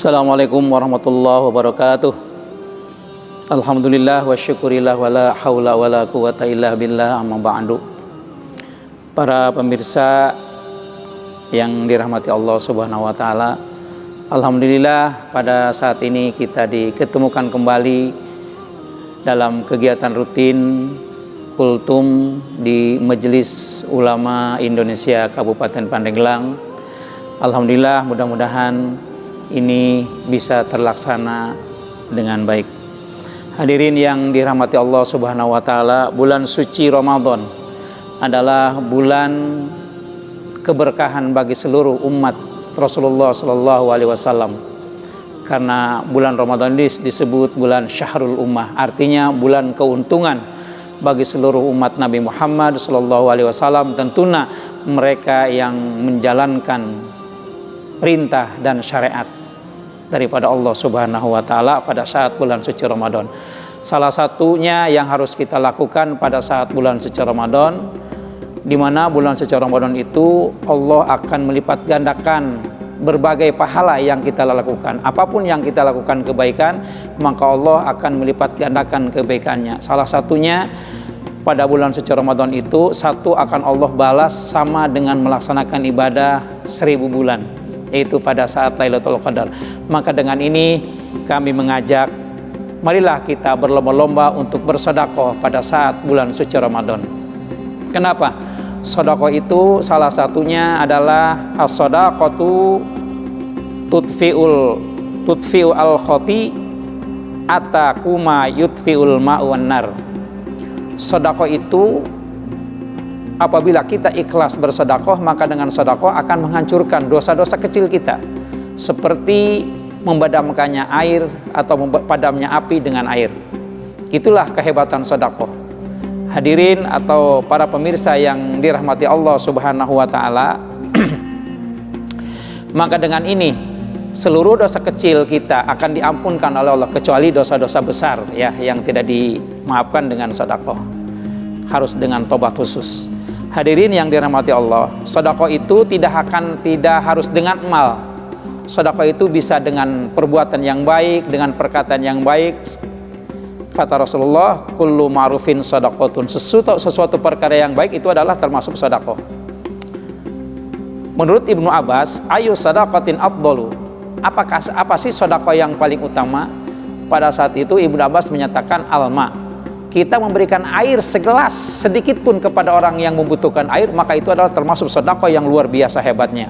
Assalamualaikum warahmatullahi wabarakatuh. Alhamdulillah wa syukurillah wa la hawla wa la quwata illa billah, amma ba'du. Para pemirsa yang dirahmati Allah Subhanahu wa taala, alhamdulillah pada saat ini kita diketemukan kembali dalam kegiatan rutin kultum di Majelis Ulama Indonesia Kabupaten Pandeglang. Alhamdulillah, mudah-mudahan ini bisa terlaksana dengan baik. Hadirin yang dirahmati Allah Subhanahu wa taala, bulan suci Ramadan adalah bulan keberkahan bagi seluruh umat Rasulullah sallallahu alaihi wasallam. Karena bulan Ramadan ini disebut bulan Syahrul Ummah, artinya bulan keuntungan bagi seluruh umat Nabi Muhammad sallallahu alaihi wasallam, tentunya mereka yang menjalankan perintah dan syariat daripada Allah Subhanahu wa taala pada saat bulan suci Ramadan. Salah satunya yang harus kita lakukan pada saat bulan suci Ramadan, di mana bulan suci Ramadan itu Allah akan melipat gandakan berbagai pahala yang kita lakukan. Apapun yang kita lakukan kebaikan, maka Allah akan melipat gandakan kebaikannya. Salah satunya pada bulan suci Ramadan itu, satu akan Allah balas sama dengan melaksanakan ibadah 1000 bulan, yaitu pada saat Lailatul Qadar. Maka dengan ini kami mengajak, marilah kita berlomba-lomba untuk bersedekah pada saat bulan suci Ramadan. Kenapa? Sedekah itu salah satunya adalah as-shadaqatu tudfi'u al-khati atakuma yudfi'ul ma'u wan nar. Sedekah itu apabila kita ikhlas bersedekah, maka dengan sedekah akan menghancurkan dosa-dosa kecil kita, seperti memadamkannya air atau padamnya api dengan air. Itulah kehebatan sedekah. Hadirin atau para pemirsa yang dirahmati Allah Subhanahu wa taala, maka dengan ini seluruh dosa kecil kita akan diampunkan oleh Allah, kecuali dosa-dosa besar ya yang tidak dimaafkan dengan sedekah. Harus dengan tobat khusus. Hadirin yang dirahmati Allah, sedekah itu tidak harus dengan emal. Sedekah itu bisa dengan perbuatan yang baik, dengan perkataan yang baik. Kata Rasulullah, kullu ma'rufin shadaqatun, sesuatu perkara yang baik itu adalah termasuk sedekah. Menurut Ibnu Abbas, ayu sadaqatin afdalu, apa sih sedekah yang paling utama? Pada saat itu Ibnu Abbas menyatakan alma. Kita memberikan air segelas sedikit pun kepada orang yang membutuhkan air, maka itu adalah termasuk sedekah yang luar biasa hebatnya.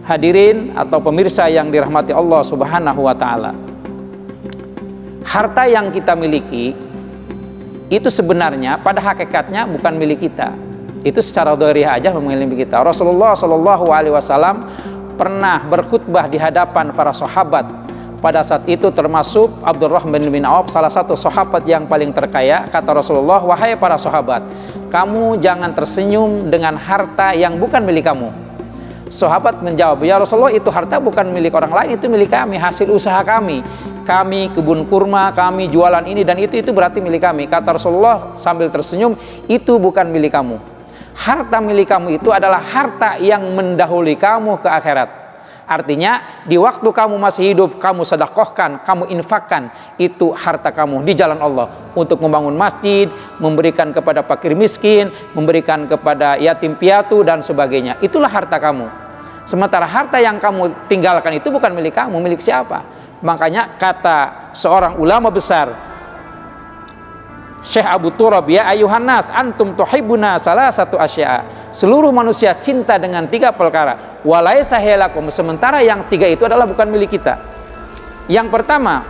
Hadirin atau pemirsa yang dirahmati Allah Subhanahu wa taala, harta yang kita miliki itu sebenarnya pada hakikatnya bukan milik kita. Itu secara dhahiriyah aja milik kita. Rasulullah sallallahu alaihi wasallam pernah berkhutbah di hadapan para sahabat. Pada saat itu termasuk Abdurrahman bin Auf, salah satu sahabat yang paling terkaya. Kata Rasulullah, wahai para sahabat, kamu jangan tersenyum dengan harta yang bukan milik kamu. Sahabat menjawab, ya Rasulullah, itu harta bukan milik orang lain, itu milik kami, hasil usaha kami. Kami kebun kurma, kami jualan ini dan itu berarti milik kami. Kata Rasulullah sambil tersenyum, itu bukan milik kamu. Harta milik kamu itu adalah harta yang mendahului kamu ke akhirat. Artinya di waktu kamu masih hidup, kamu sedekahkan, kamu infakkan itu harta kamu di jalan Allah untuk membangun masjid, memberikan kepada fakir miskin, memberikan kepada yatim piatu dan sebagainya. Itulah harta kamu. Sementara harta yang kamu tinggalkan itu bukan milik kamu, milik siapa? Makanya kata seorang ulama besar, Syekh Abu Turab, ya ayuhan nas antum tuhibbuna salah satu asya'a, seluruh manusia cinta dengan 3 perkara, walaisa hilakum, sementara yang 3 itu adalah bukan milik kita. Yang pertama,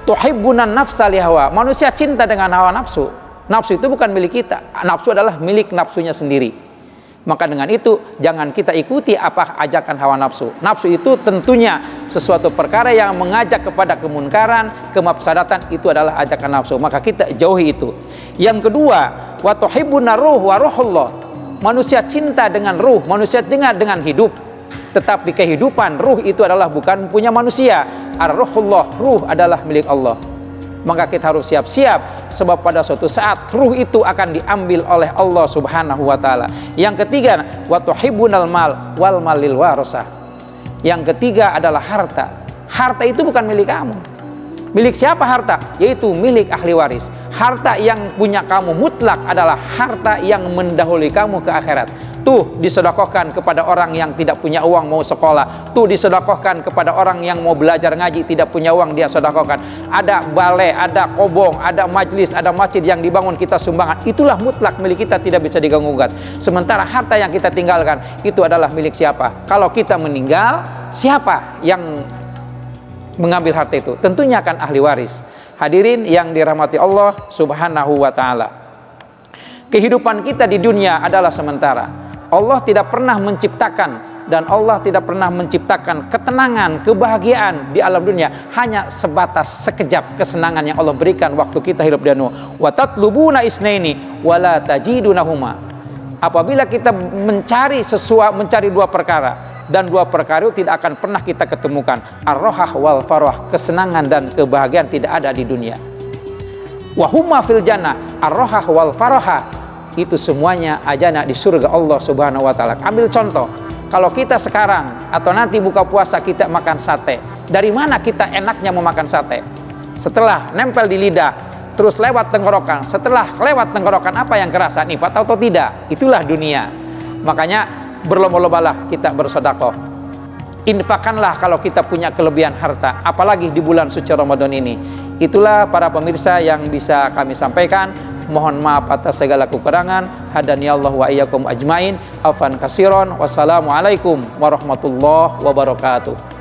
tuhibbuna nafsa lihawa, manusia cinta dengan hawa nafsu. Nafsu itu bukan milik kita, nafsu adalah milik nafsunya sendiri. Maka dengan itu jangan kita ikuti apa ajakan hawa nafsu. Nafsu itu tentunya sesuatu perkara yang mengajak kepada kemunkaran, kemafsadatan, itu adalah ajakan nafsu. Maka kita jauhi itu. Yang kedua, wa tuhibbuna ruh wa ruhullah. Manusia cinta dengan ruh, manusia cinta dengan hidup. Tetapi kehidupan ruh itu adalah bukan punya manusia. Ar-ruhullah, ruh adalah milik Allah. Maka kita harus siap-siap, sebab pada suatu saat ruh itu akan diambil oleh Allah Subhanahu wa taala. Yang ketiga, wa tuhibbunal mal wal mal lil warasah. Yang ketiga adalah harta. Harta itu bukan milik kamu. Milik siapa harta? Yaitu milik ahli waris. Harta yang punya kamu mutlak adalah harta yang mendahului kamu ke akhirat. Tuh disedekahkan kepada orang yang tidak punya uang mau sekolah. Tuh disedekahkan kepada orang yang mau belajar ngaji, tidak punya uang, dia sedekahkan. Ada balai, ada kobong, ada majlis, ada masjid yang dibangun, kita sumbangan. Itulah mutlak milik kita, tidak bisa diganggu-gugat. Sementara harta yang kita tinggalkan itu adalah milik siapa? Kalau kita meninggal, siapa yang mengambil harta itu? Tentunya kan ahli waris. Hadirin yang dirahmati Allah Subhanahu wa taala. Kehidupan kita di dunia adalah sementara. Allah tidak pernah menciptakan dan Allah tidak pernah menciptakan ketenangan, kebahagiaan di alam dunia hanya sebatas sekejap kesenangan yang Allah berikan waktu kita hidup di dunia. Wa tatlubuna isnaini wala tajidunahuma. Apabila kita mencari dua perkara dan dua perkara itu tidak akan pernah kita ketemukan. Ar-rohah wal farah, kesenangan dan kebahagiaan tidak ada di dunia. Wa huma fil jannah, ar-rohah wal farah, itu semuanya ajana di surga Allah Subhanahu wa taala. Ambil contoh, kalau kita sekarang atau nanti buka puasa kita makan sate, dari mana kita enaknya memakan sate? Setelah nempel di lidah, terus lewat tenggorokan. Setelah lewat tenggorokan, apa yang kerasa? Nikmat atau tidak? Itulah dunia. Makanya berlomba-lombalah kita bersedekah. Infakkanlah kalau kita punya kelebihan harta, apalagi di bulan suci Ramadan ini. Itulah para pemirsa yang bisa kami sampaikan. Mohon maaf atas segala kekurangan. Hadani Allah wa iyyakum ajmain. Afan kasiron. Wassalamualaikum warahmatullahi wabarakatuh.